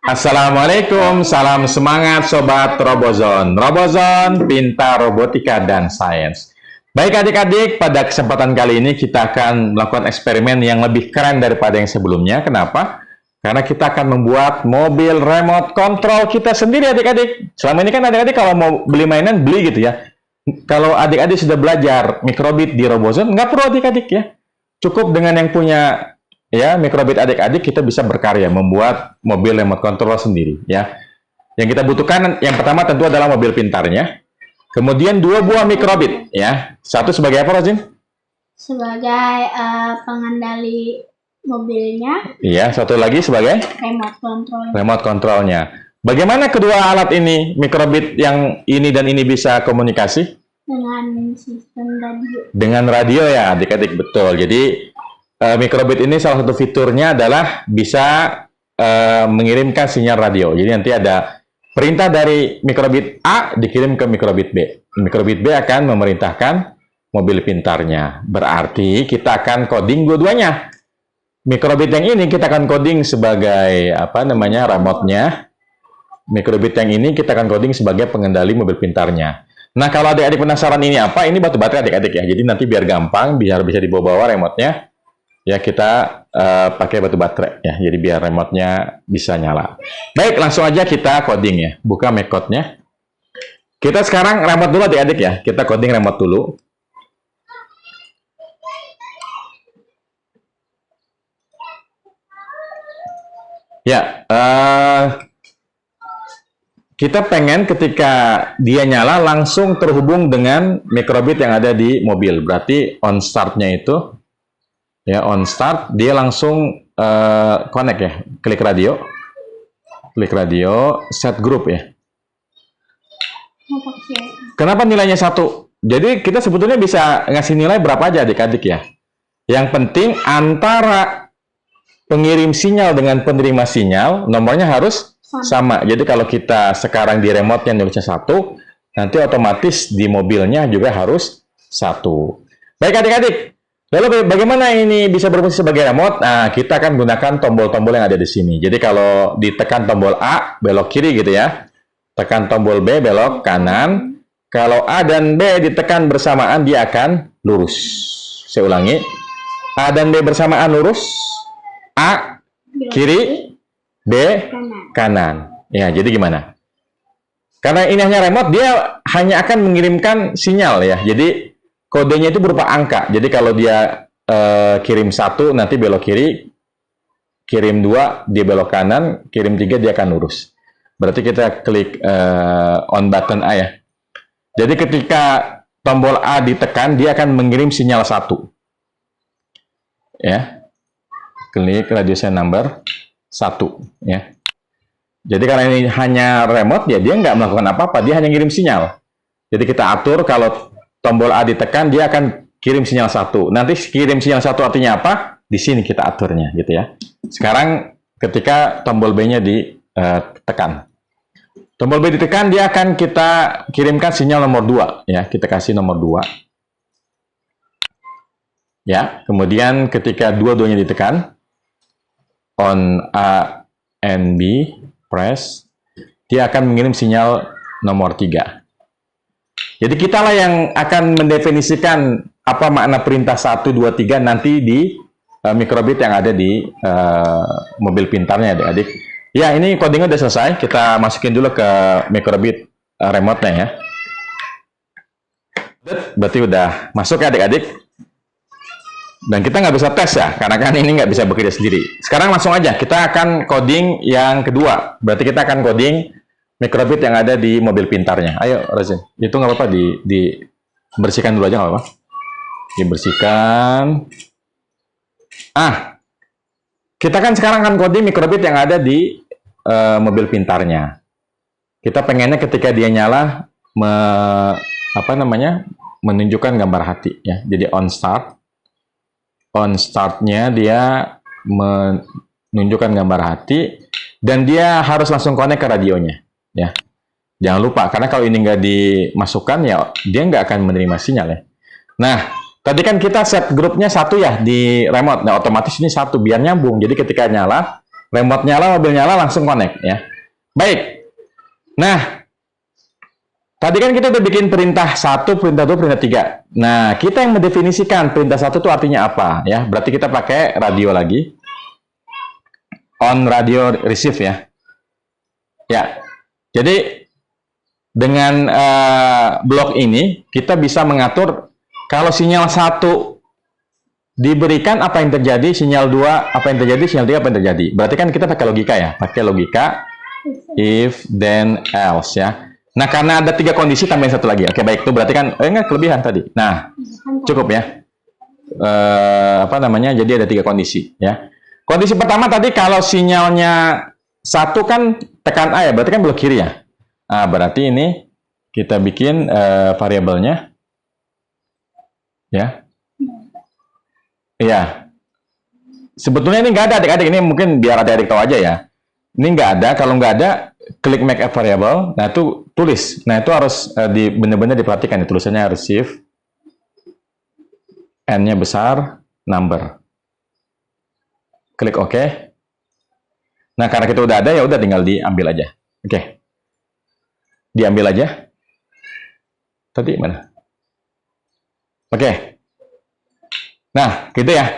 Assalamualaikum, salam semangat Sobat Robozone. Robozone, pintar robotika dan sains. Baik adik-adik, pada kesempatan kali ini kita akan melakukan eksperimen yang lebih keren daripada yang sebelumnya. Kenapa? Karena kita akan membuat mobil remote control kita sendiri adik-adik. Selama ini kan adik-adik kalau mau beli mainan, beli gitu ya. Kalau adik-adik sudah belajar mikrobit di Robozone, nggak perlu adik-adik ya. Cukup dengan yang punya ya mikrobit adik-adik, kita bisa berkarya membuat mobil remote control sendiri ya. Yang kita butuhkan yang pertama tentu adalah mobil pintarnya, kemudian 2 buah mikrobit ya. Satu sebagai apa, Rozin? Sebagai pengendali mobilnya. Iya, satu lagi sebagai remote controlnya. Bagaimana kedua alat ini, mikrobit yang ini dan ini bisa komunikasi? Dengan sistem radio. Dengan radio ya adik-adik, betul. Jadi mikrobit ini salah satu fiturnya adalah bisa mengirimkan sinyal radio. Jadi nanti ada perintah dari mikrobit A dikirim ke mikrobit B. Mikrobit B akan memerintahkan mobil pintarnya. Berarti kita akan coding dua-duanya. Mikrobit yang ini kita akan coding sebagai apa namanya remote-nya. Mikrobit yang ini kita akan coding sebagai pengendali mobil pintarnya. Nah, kalau adik-adik penasaran ini apa? Ini batu baterai adik-adik ya. Jadi nanti biar gampang, biar bisa dibawa-bawa remote-nya. Ya, kita pakai batu baterai ya. Jadi biar remote-nya bisa nyala. Baik, langsung aja kita coding ya. Buka MacCode-nya. Kita sekarang remote dulu adik-adik ya. Kita coding remote dulu. Ya, kita pengen ketika dia nyala langsung terhubung dengan mikrobit yang ada di mobil. Berarti on start-nya itu ya, on start dia langsung connect ya. Klik radio, set group ya. Kenapa nilainya 1? Jadi kita sebetulnya bisa ngasih nilai berapa aja adik-adik ya. Yang penting antara pengirim sinyal dengan penerima sinyal nomornya harus sama. Jadi kalau kita sekarang di remote-nya nulisnya 1, nanti otomatis di mobilnya juga harus 1. Baik adik-adik. Lalu bagaimana ini bisa berfungsi sebagai remote? Nah, kita akan gunakan tombol-tombol yang ada di sini. Jadi kalau ditekan tombol A, belok kiri gitu ya. Tekan tombol B, belok kanan. Kalau A dan B ditekan bersamaan, dia akan lurus. Saya ulangi. A dan B bersamaan lurus. A, kiri. B, kanan. Ya, jadi gimana? Karena ini hanya remote, dia hanya akan mengirimkan sinyal ya. Jadi kodenya itu berupa angka. Jadi kalau dia kirim 1 nanti belok kiri, kirim 2 dia belok kanan, kirim 3 dia akan lurus. Berarti kita klik on button A ya. Jadi ketika tombol A ditekan, dia akan mengirim sinyal 1. Ya. Klik radiusnya number 1 ya. Jadi karena ini hanya remote ya, dia nggak melakukan apa-apa, dia hanya ngirim sinyal. Jadi kita atur kalau tombol A ditekan, dia akan kirim sinyal 1. Nanti kirim sinyal 1 artinya apa? Di sini kita aturnya, gitu ya. Sekarang ketika tombol B-nya ditekan. Tombol B ditekan, dia akan kita kirimkan sinyal nomor 2. Ya, kita kasih nomor 2. Ya, kemudian ketika dua-duanya ditekan, on A and B, press, dia akan mengirim sinyal nomor 3. Jadi kitalah yang akan mendefinisikan apa makna perintah 1, 2, 3 nanti di mikrobit yang ada di mobil pintarnya adik-adik. Ya, ini codingnya udah selesai. Kita masukin dulu ke mikrobit remote-nya ya. Berarti udah masuk ya adik-adik. Dan kita nggak bisa tes ya, karena kan ini nggak bisa bekerja sendiri. Sekarang langsung aja, kita akan coding yang kedua. Berarti kita akan coding mikrobit yang ada di mobil pintarnya. Ayo, Rozin. Itu nggak apa-apa, dibersihkan dulu aja, nggak apa-apa. Dibersihkan. Kita kan sekarang akan coding mikrobit yang ada di mobil pintarnya. Kita pengennya ketika dia nyala, menunjukkan gambar hati. Ya. Jadi on start. On start-nya dia menunjukkan gambar hati dan dia harus langsung connect ke radionya ya. Jangan lupa, karena kalau ini nggak dimasukkan ya dia nggak akan menerima sinyal ya. Nah, tadi kan kita set grupnya 1 ya di remote. Nah, otomatis ini 1 biar nyambung. Jadi ketika nyala remote nyala, mobil nyala, langsung connect ya. Baik. Nah, tadi kan kita udah bikin perintah 1, perintah 2, perintah 3. Nah, kita yang mendefinisikan perintah 1 itu artinya apa ya. Berarti kita pakai radio lagi. On radio receive ya. Ya. Jadi dengan blok ini kita bisa mengatur kalau sinyal 1 diberikan apa yang terjadi, sinyal 2 apa yang terjadi, sinyal 3 apa yang terjadi. Berarti kan kita pakai logika ya, pakai logika if then else ya. Nah, karena ada 3 kondisi tambahin 1 lagi. Oke, baik, itu berarti kan enggak kelebihan tadi. Nah, cukup ya. Apa namanya? Jadi ada 3 kondisi ya. Kondisi pertama tadi kalau sinyalnya 1 kan tekan A ya, berarti kan belok kiri ya. Nah, berarti ini kita bikin variabelnya ya. Iya. Sebetulnya ini nggak ada adik-adik, ini mungkin biar adik-adik tahu aja ya. Ini nggak ada, kalau nggak ada, klik make a variable, nah itu tulis. Nah itu harus benar-benar diperhatikan, ya. Tulisannya receive, N-nya besar, number. Klik OK. Nah karena kita udah ada, ya udah tinggal diambil aja. Oke. Diambil aja. Tadi mana? Oke. Nah, gitu ya.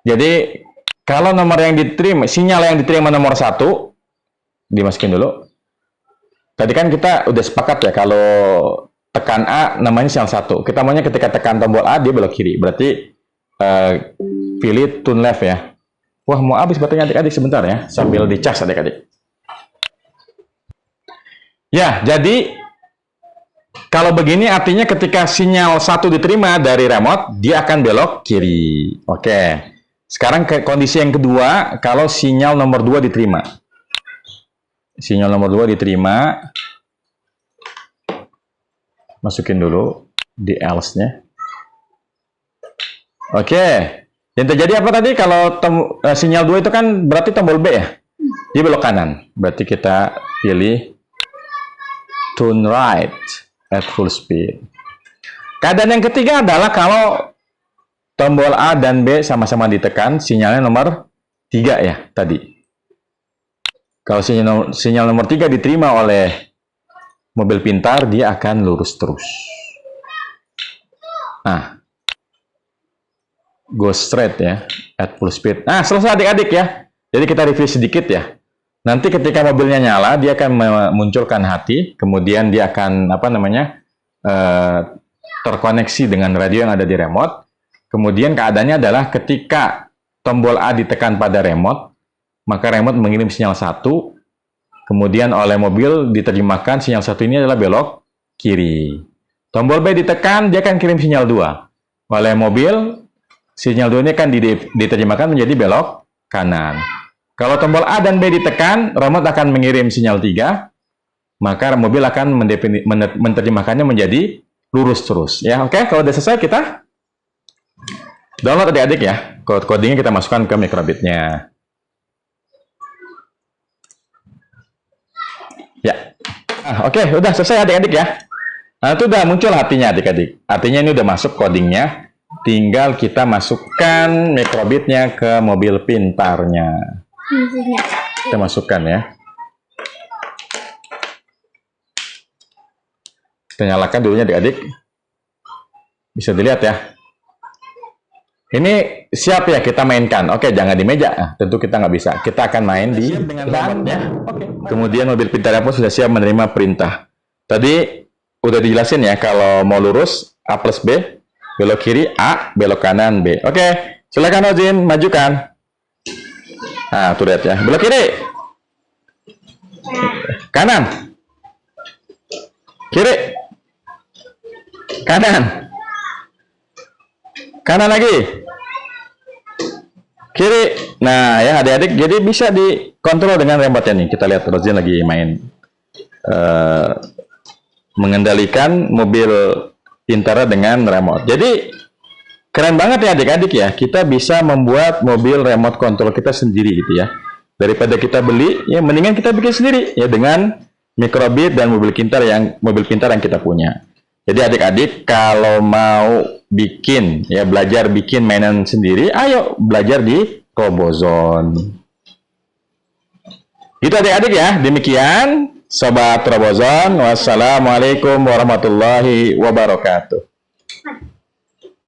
Jadi, kalau nomor yang diterima, sinyal yang diterima nomor 1, dimasukin dulu. Tadi kan kita udah sepakat ya, kalau tekan A, namanya sinyal 1. Kita maunya ketika tekan tombol A, dia belok kiri. Berarti, pilih tune left ya. Wah, mau habis baterainya adik-adik sebentar ya, sambil dicas adik-adik. Ya, jadi kalau begini artinya ketika sinyal 1 diterima dari remote, dia akan belok kiri. Oke. Sekarang ke kondisi yang kedua, kalau sinyal nomor 2 diterima. Sinyal nomor 2 diterima. Masukin dulu di else-nya. Oke. Yang terjadi apa tadi? Kalau sinyal 2 itu kan berarti tombol B ya? Dia belok kanan. Berarti kita pilih tune right at full speed. Keadaan yang ketiga adalah kalau tombol A dan B sama-sama ditekan, sinyalnya nomor 3 ya tadi. Kalau sinyal nomor 3 diterima oleh mobil pintar, dia akan lurus terus. Nah, go straight ya at full speed. Nah, selesai adik-adik ya. Jadi kita review sedikit ya. Nanti ketika mobilnya nyala, dia akan memunculkan hati, kemudian dia akan terkoneksi dengan radio yang ada di remote. Kemudian keadaannya adalah ketika tombol A ditekan pada remote, maka remote mengirim sinyal 1, kemudian oleh mobil diterjemahkan sinyal 1 ini adalah belok kiri. Tombol B ditekan, dia akan kirim sinyal 2. Oleh mobil, sinyal 2 ini akan diterjemahkan menjadi belok kanan. Kalau tombol A dan B ditekan, remote akan mengirim sinyal 3, maka mobil akan menerjemahkannya menjadi lurus terus. Ya, oke. Kalau udah selesai, kita download adik-adik ya. Codingnya kita masukkan ke microbit-nya. Ya. Oke, udah selesai adik-adik ya. Nah, itu udah muncul hatinya adik-adik. Artinya ini udah masuk codingnya. Tinggal kita masukkan microbit-nya ke mobil pintarnya. Kita masukkan ya. Kita nyalakan dulunya adik-adik. Bisa dilihat ya. Ini siap ya kita mainkan. Oke, jangan di meja. Nah, tentu kita nggak bisa. Kita akan main di remote-nya. Kemudian mobil pintarnya pun sudah siap menerima perintah. Tadi udah dijelasin ya, kalau mau lurus A plus B, belok kiri A, belok kanan B. Oke, silakan Ozin, majukan. Nah, tuh lihat ya. Belok kiri. Kanan. Kiri. Kanan. Kanan lagi. Kiri. Nah, ya adik-adik, jadi bisa dikontrol dengan remote-nya nih. Kita lihat Rozin lagi main. Mengendalikan mobil pintar dengan remote. Jadi, keren banget ya adik-adik ya, kita bisa membuat mobil remote control kita sendiri gitu ya. Daripada kita beli, ya mendingan kita bikin sendiri ya dengan microbit dan mobil pintar yang kita punya. Jadi adik-adik kalau mau bikin ya belajar bikin mainan sendiri, ayo belajar di Robozone. Gitu adik-adik ya. Demikian Sobat Robozon. Wassalamualaikum warahmatullahi wabarakatuh.